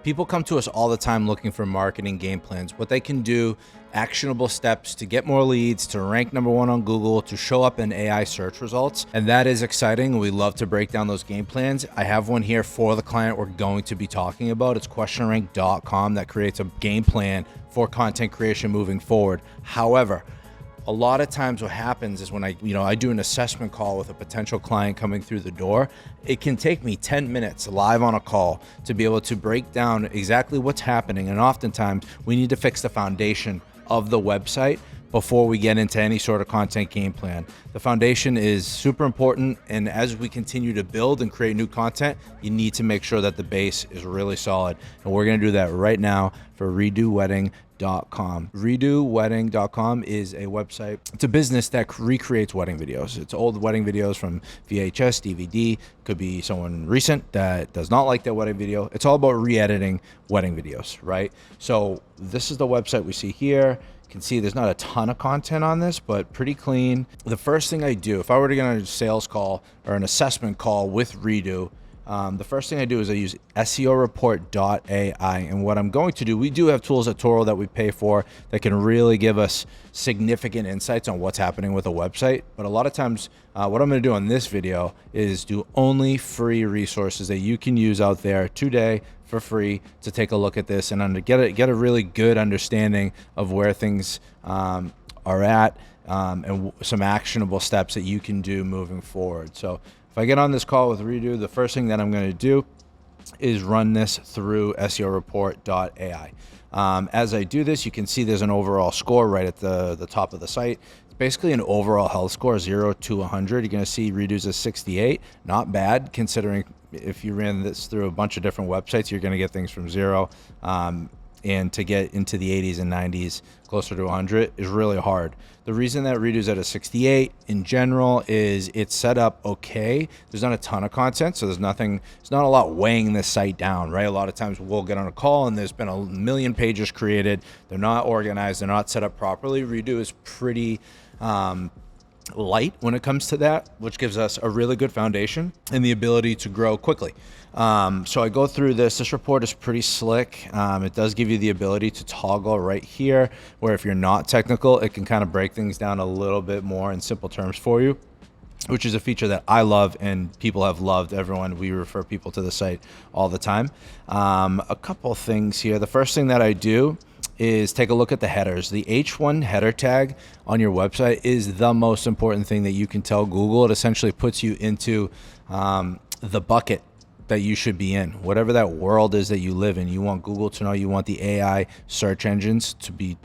People come to us all the time looking for marketing game plans, what they can do, actionable steps to get more leads, to rank #1 on Google, to show up in AI search results. And that is exciting. We love to break down those game plans. I have one here for the client we're going to be talking about. It's questionrank.com that creates a game plan for content creation moving forward. However, a lot of times what happens is when I do an assessment call with a potential client coming through the door, it can take me 10 minutes live on a call to be able to break down exactly what's happening. And oftentimes we need to fix the foundation of the website before we get into any sort of content game plan. The foundation is super important, and as we continue to build and create new content, you need to make sure that the base is really solid. And we're gonna do that right now for redowedding.com. Redowedding.com is a website. It's a business that recreates wedding videos. It's old wedding videos from VHS, DVD. Could be someone recent that does not like their wedding video. It's all about re-editing wedding videos, right? So this is the website we see here. You can see there's not a ton of content on this, but pretty clean. The first thing I do, if I were to get on a sales call or an assessment call with Redo, the first thing I do is I use seoreport.ai. And what I'm going to do, we do have tools at Torro that we pay for that can really give us significant insights on what's happening with a website. But a lot of times, what I'm going to do on this video is do only free resources that you can use out there today for free to take a look at this and get a really good understanding of where things are at, and some actionable steps that you can do moving forward. So if I get on this call with Redo, the first thing that I'm going to do is run this through seoreport.ai. As I do this, you can see there's an overall score right at the top of the site. It's basically an overall health score, 0 to 100. You're going to see Redo's a 68. Not bad, considering if you ran this through a bunch of different websites, you're going to get things from 0. And to get into the 80s and 90s, closer to 100, is really hard. The reason that Redo's at a 68 in general is it's set up okay. There's not a ton of content, so there's not a lot weighing this site down, right? A lot of times we'll get on a call and there's been a million pages created. They're not organized, they're not set up properly. Redo is pretty light when it comes to that, which gives us a really good foundation and the ability to grow quickly. So I go through this. This report is pretty slick. It does give you the ability to toggle right here, where if you're not technical, it can kind of break things down a little bit more in simple terms for you, which is a feature that I love and people have loved. We refer people to the site all the time. A couple things here. The first thing that I do is take a look at the headers. The H1 header tag on your website is the most important thing that you can tell Google. It essentially puts you into the bucket that you should be in, whatever that world is that you live in. You want Google to know, you want the AI search engines to be,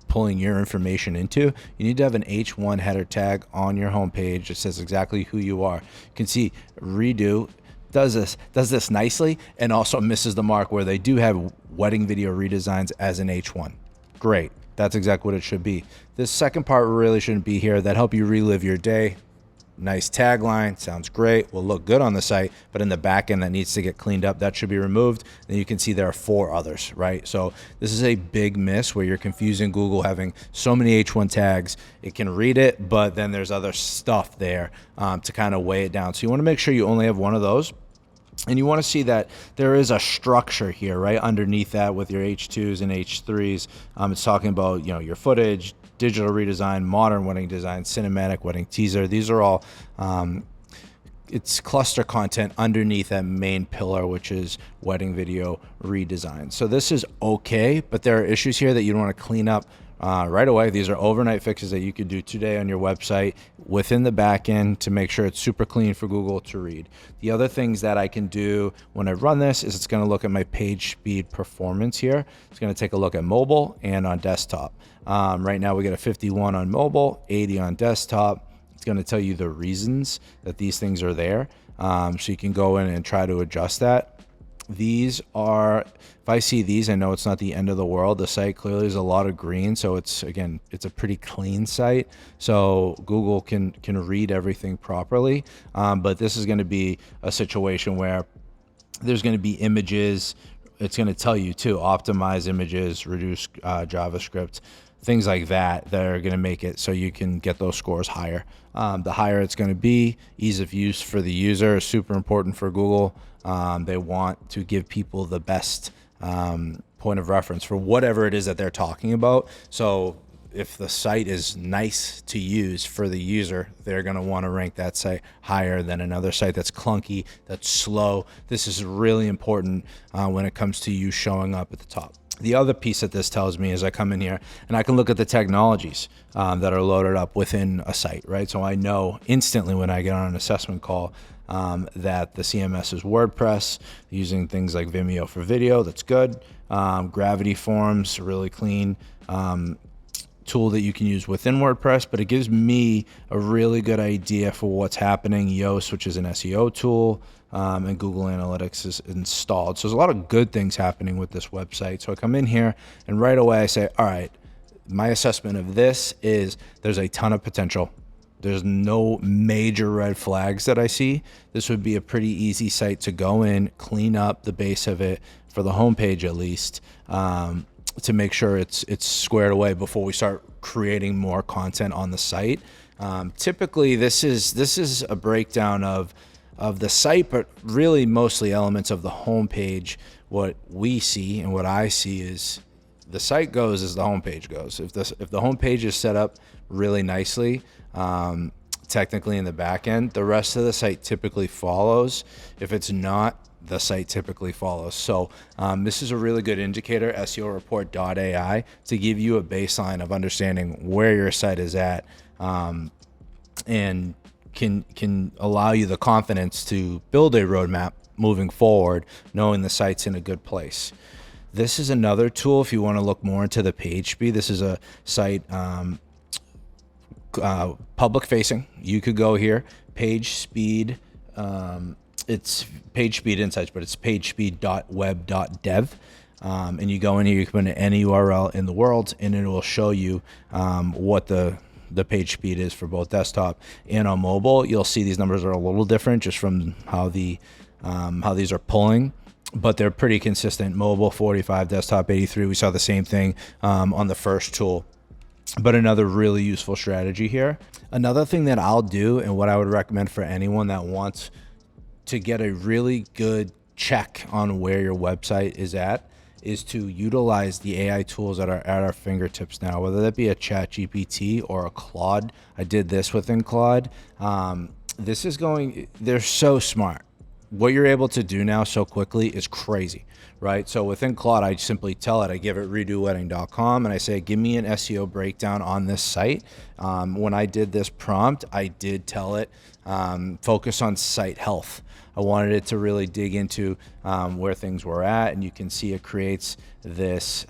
pulling your information into. You need to have an H1 header tag on your homepage that says exactly who you are. You can see Redo does this nicely and also misses the mark where they do have wedding video redesigns as an H1. Great. That's exactly what it should be. This second part really shouldn't be here. That help you relive your day. Nice tagline, sounds great, will look good on the site, but in the back end that needs to get cleaned up. That should be removed. Then you can see there are 4 others, right? So this is a big miss where you're confusing Google having so many H1 tags. It can read it, but then there's other stuff there to kind of weigh it down. So you want to make sure you only have one of those. And you want to see that there is a structure here, right? Underneath that with your H2s and H3s. It's talking about, your footage, digital redesign, modern wedding design, cinematic wedding teaser. These are all, it's cluster content underneath that main pillar, which is wedding video redesign. So this is okay, but there are issues here that you want to clean up right away. These are overnight fixes that you could do today on your website within the back end to make sure it's super clean for Google to read. The other things that I can do when I run this is it's going to look at my page speed performance here. It's going to take a look at mobile and on desktop. Right now we get a 51 on mobile, 80 on desktop. It's going to tell you the reasons that these things are there. So you can go in and try to adjust that. These are, if I see these, I know it's not the end of the world. The site clearly is a lot of green. So it's a pretty clean site. So Google can read everything properly. But this is going to be a situation where there's going to be images. It's going to tell you to optimize images, reduce JavaScript. things like that are going to make it so you can get those scores higher. The higher it's going to be, ease of use for the user is super important for Google. They want to give people the best point of reference for whatever it is that they're talking about. So if the site is nice to use for the user, they're going to want to rank that site higher than another site that's clunky, that's slow. This is really important when it comes to you showing up at the top. The other piece that this tells me is I come in here and I can look at the technologies that are loaded up within a site, right? So I know instantly when I get on an assessment call that the CMS is WordPress, using things like Vimeo for video. That's good. Gravity Forms, really clean tool that you can use within WordPress, but it gives me a really good idea for what's happening. Yoast, which is an SEO tool, and Google Analytics is installed. So there's a lot of good things happening with this website. So I come in here and right away I say, all right, my assessment of this is there's a ton of potential. There's no major red flags that I see. This would be a pretty easy site to go in, clean up the base of it for the homepage at least, to make sure it's squared away before we start creating more content on the site. Typically, this is a breakdown of the site, but really mostly elements of the homepage. What we see and what I see is the site goes as the homepage goes. If the homepage is set up really nicely, technically in the back end, the rest of the site typically follows. If it's not, the site typically follows. So this is a really good indicator, SEO Report AI, to give you a baseline of understanding where your site is at, and can allow you the confidence to build a roadmap moving forward, knowing the site's in a good place. This is another tool if you want to look more into the page speed. This is a site public facing. You could go here, page speed. It's page speed insights, but it's pagespeed.web.dev. And you go in here, you can put in any URL in the world, and it will show you what the page speed is for both desktop and on mobile. You'll see these numbers are a little different just from how these are pulling, but they're pretty consistent. Mobile 45, desktop 83. We saw the same thing on the first tool. But another really useful strategy here. Another thing that I'll do, and what I would recommend for anyone that wants to get a really good check on where your website is at, is to utilize the AI tools that are at our fingertips now, whether that be a ChatGPT or a Claude. I did this within Claude. They're so smart. What you're able to do now so quickly is crazy, right? So within Claude, I simply tell it, I give it redowedding.com and I say, give me an SEO breakdown on this site. When I did this prompt, I did tell it, focus on site health. I wanted it to really dig into where things were at, and you can see it creates this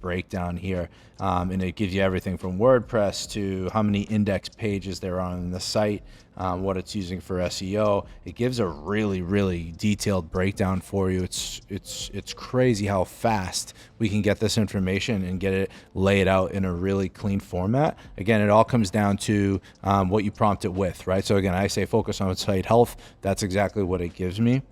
breakdown here, and it gives you everything from WordPress to how many index pages there are on the site, what it's using for SEO. It gives a really, really detailed breakdown for you. It's crazy how fast we can get this information and get it laid out in a really clean format. Again, it all comes down to what you prompt it with, right? So again, I say focus on site health. That's exactly what it gives me.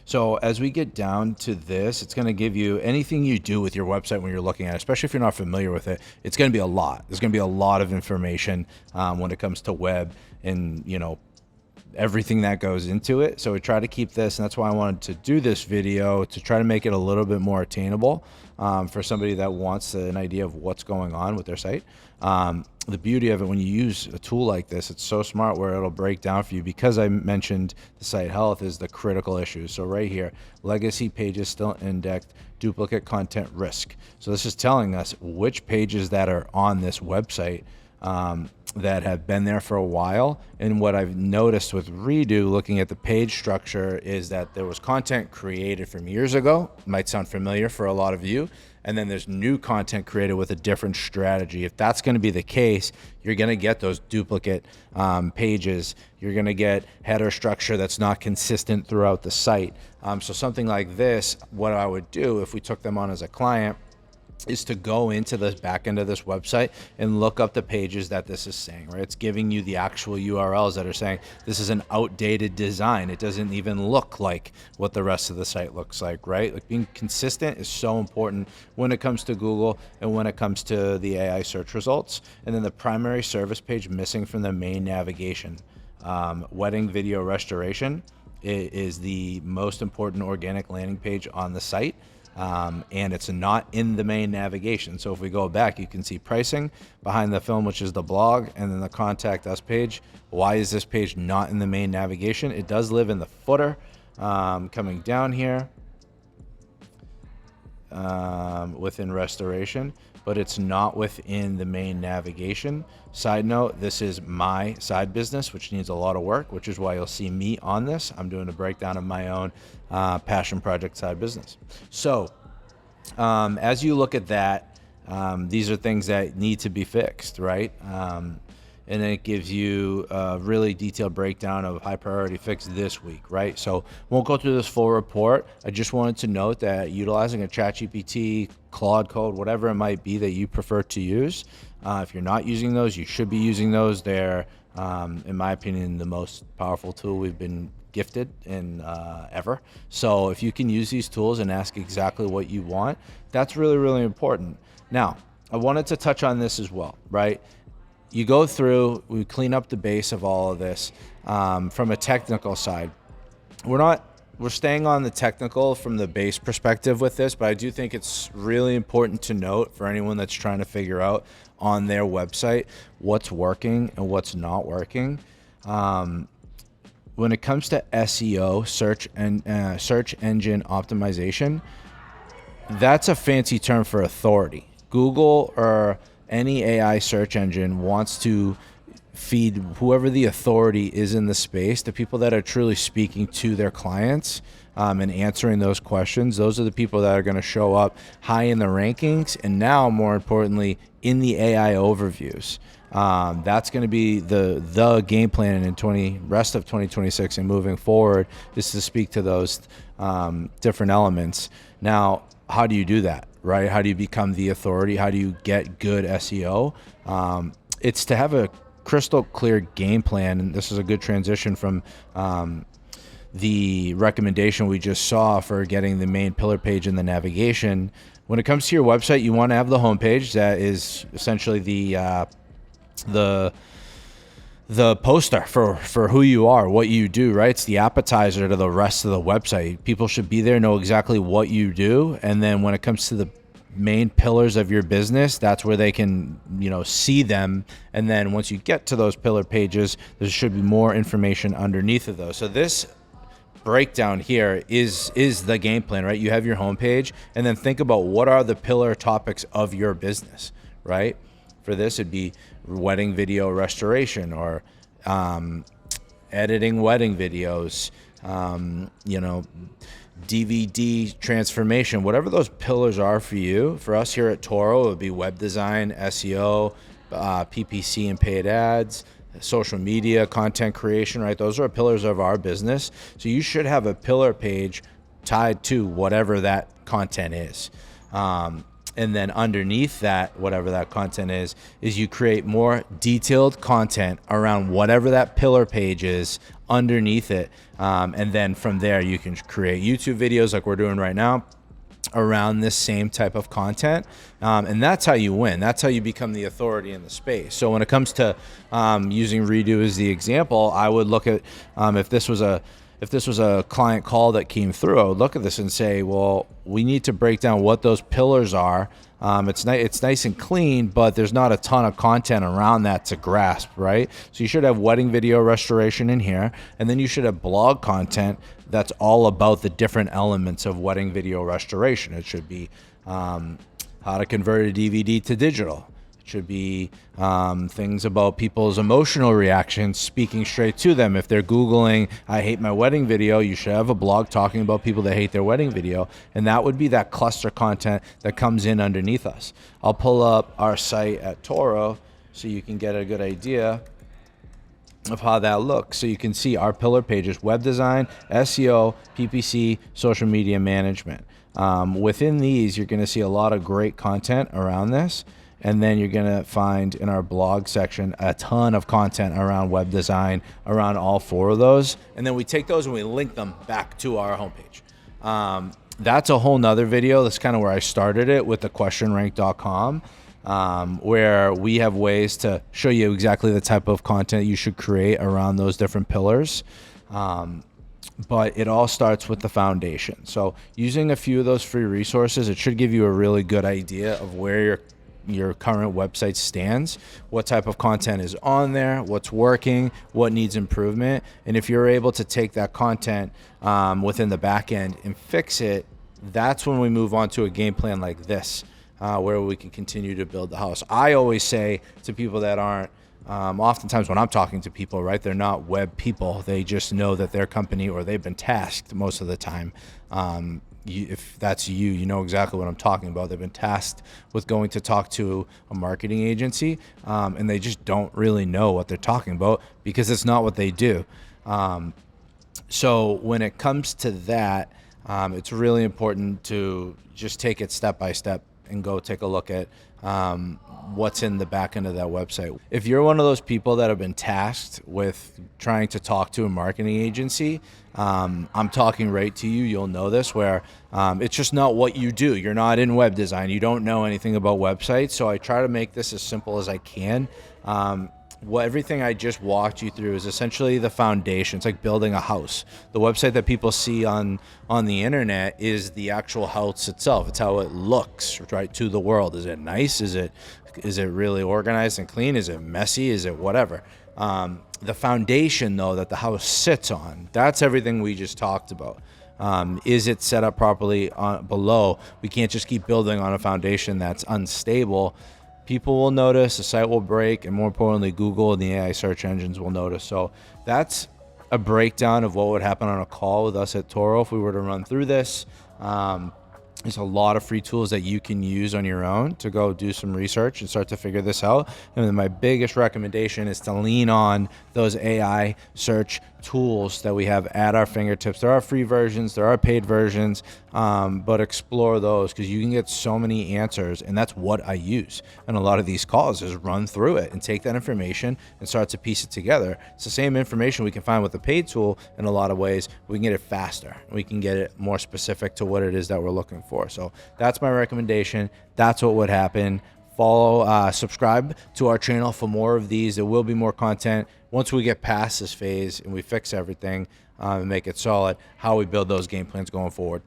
So as we get down to this, it's going to give you anything you do with your website when you're looking at it, especially if you're not familiar with it. It's going to be a lot. There's going to be a lot of information when it comes to web and, everything that goes into it. So we try to keep this, and that's why I wanted to do this video, to try to make it a little bit more attainable for somebody that wants an idea of what's going on with their site. The beauty of it, when you use a tool like this, it's so smart where it'll break down for you, because I mentioned the site health is the critical issues. So right here, legacy pages still indexed, duplicate content risk. So this is telling us which pages that are on this website that have been there for a while. And what I've noticed with Redo, looking at the page structure, is that there was content created from years ago. Might sound familiar for a lot of you. And then there's new content created with a different strategy. If that's going to be the case, you're going to get those duplicate pages. You're going to get header structure that's not consistent throughout the site. So something like this, what I would do if we took them on as a client, is to go into the back end of this website and look up the pages that this is saying, right? It's giving you the actual URLs that are saying this is an outdated design. It doesn't even look like what the rest of the site looks like, right? Like, being consistent is so important when it comes to Google and when it comes to the AI search results. And then the primary service page missing from the main navigation. Wedding video restoration is the most important organic landing page on the site. And it's not in the main navigation. So if we go back, you can see pricing, behind the film, which is the blog, and then the contact us page. Why is this page not in the main navigation? It does live in the footer. Coming down here within restoration, but it's not within the main navigation. Side note, this is my side business, which needs a lot of work, which is why you'll see me on this. I'm doing a breakdown of my own passion project side business. So as you look at that, these are things that need to be fixed, right? And then it gives you a really detailed breakdown of high priority fix this week, right? So won't go through this full report. I just wanted to note that utilizing a ChatGPT, Claude Code, whatever it might be that you prefer to use, if you're not using those, you should be using those. They're, in my opinion, the most powerful tool we've been gifted in ever. So if you can use these tools and ask exactly what you want, that's really, really important. Now, I wanted to touch on this as well, right? You go through, we clean up the base of all of this from a technical side. We're staying on the technical from the base perspective with this, but I do think it's really important to note for anyone that's trying to figure out on their website what's working and what's not working. When it comes to SEO, search engine optimization, that's a fancy term for authority. Google or any AI search engine wants to feed whoever the authority is in the space, the people that are truly speaking to their clients and answering those questions. Those are the people that are going to show up high in the rankings, and now, more importantly, in the AI overviews. That's going to be the game plan in rest of 2026 and moving forward, is to speak to those different elements. Now, how do you do that? Right? How do you become the authority? How do you get good SEO? It's to have a crystal clear game plan. And this is a good transition from the recommendation we just saw for getting the main pillar page in the navigation. When it comes to your website, you want to have the homepage that is essentially the poster for who you are, what you do, right? It's the appetizer to the rest of the website. People should be there, know exactly what you do. And then when it comes to the main pillars of your business, that's where they can, see them. And then once you get to those pillar pages, there should be more information underneath of those. So this breakdown here is the game plan, right? You have your homepage, and then think about what are the pillar topics of your business, right? For this, it'd be wedding video restoration, or editing wedding videos, DVD transformation, whatever those pillars are for you. For us here at Torro, it would be web design, SEO, PPC and paid ads, social media, content creation, right? Those are pillars of our business. So you should have a pillar page tied to whatever that content is. And then underneath that, whatever that content is you create more detailed content around whatever that pillar page is underneath it. And then from there, you can create YouTube videos like we're doing right now around this same type of content. And that's how you win. That's how you become the authority in the space. So when it comes to using Redo as the example, I would look at if this was a client call that came through, I would look at this and say, well, we need to break down what those pillars are. It's nice and clean, but there's not a ton of content around that to grasp, right? So you should have wedding video restoration in here, and then you should have blog content that's all about the different elements of wedding video restoration. It should be how to convert a DVD to digital. Should be things about people's emotional reactions, speaking straight to them. If they're Googling, I hate my wedding video, you should have a blog talking about people that hate their wedding video. And that would be that cluster content that comes in underneath us. I'll pull up our site at Torro so you can get a good idea of how that looks. So you can see our pillar pages: web design, SEO, PPC, social media management. Within these, you're going to see a lot of great content around this. And then you're going to find in our blog section a ton of content around web design, around all 4 of those. And then we take those and we link them back to our homepage. That's a whole nother video. That's kind of where I started it with the questionrank.com. Where we have ways to show you exactly the type of content you should create around those different pillars. But it all starts with the foundation. So using a few of those free resources, it should give you a really good idea of where your current website stands, what type of content is on there, what's working, what needs improvement. And if you're able to take that content within the back end and fix it, that's when we move on to a game plan like this. Where we can continue to build the house. I always say to people that aren't, oftentimes when I'm talking to people, right, they're not web people. They just know that their company, or they've been tasked most of the time. If that's you, you know exactly what I'm talking about. They've been tasked with going to talk to a marketing agency, and they just don't really know what they're talking about because it's not what they do. So when it comes to that, it's really important to just take it step by step and go take a look at what's in the back end of that website. If you're one of those people that have been tasked with trying to talk to a marketing agency, I'm talking right to you. You'll know this, where it's just not what you do. You're not in web design. You don't know anything about websites. So I try to make this as simple as I can. Everything I just walked you through is essentially the foundation. It's like building a house. The website that people see on the internet is the actual house itself. It's how it looks, right, to the world. Is it nice? Is it really organized and clean? Is it messy? Is it whatever? The foundation, though, that the house sits on, that's everything we just talked about. Is it set up properly below? We can't just keep building on a foundation that's unstable. People will notice, the site will break, and more importantly, Google and the AI search engines will notice. So that's a breakdown of what would happen on a call with us at Torro if we were to run through this. There's a lot of free tools that you can use on your own to go do some research and start to figure this out. And then my biggest recommendation is to lean on those AI search tools that we have at our fingertips. There are free versions, there are paid versions, but explore those because you can get so many answers, and that's what I use. And a lot of these calls is run through it and take that information and start to piece it together. It's the same information we can find with the paid tool in a lot of ways. We can get it faster. We can get it more specific to what it is that we're looking for. So that's my recommendation. That's what would happen. Follow, subscribe to our channel for more of these. There will be more content once we get past this phase and we fix everything and make it solid, how we build those game plans going forward.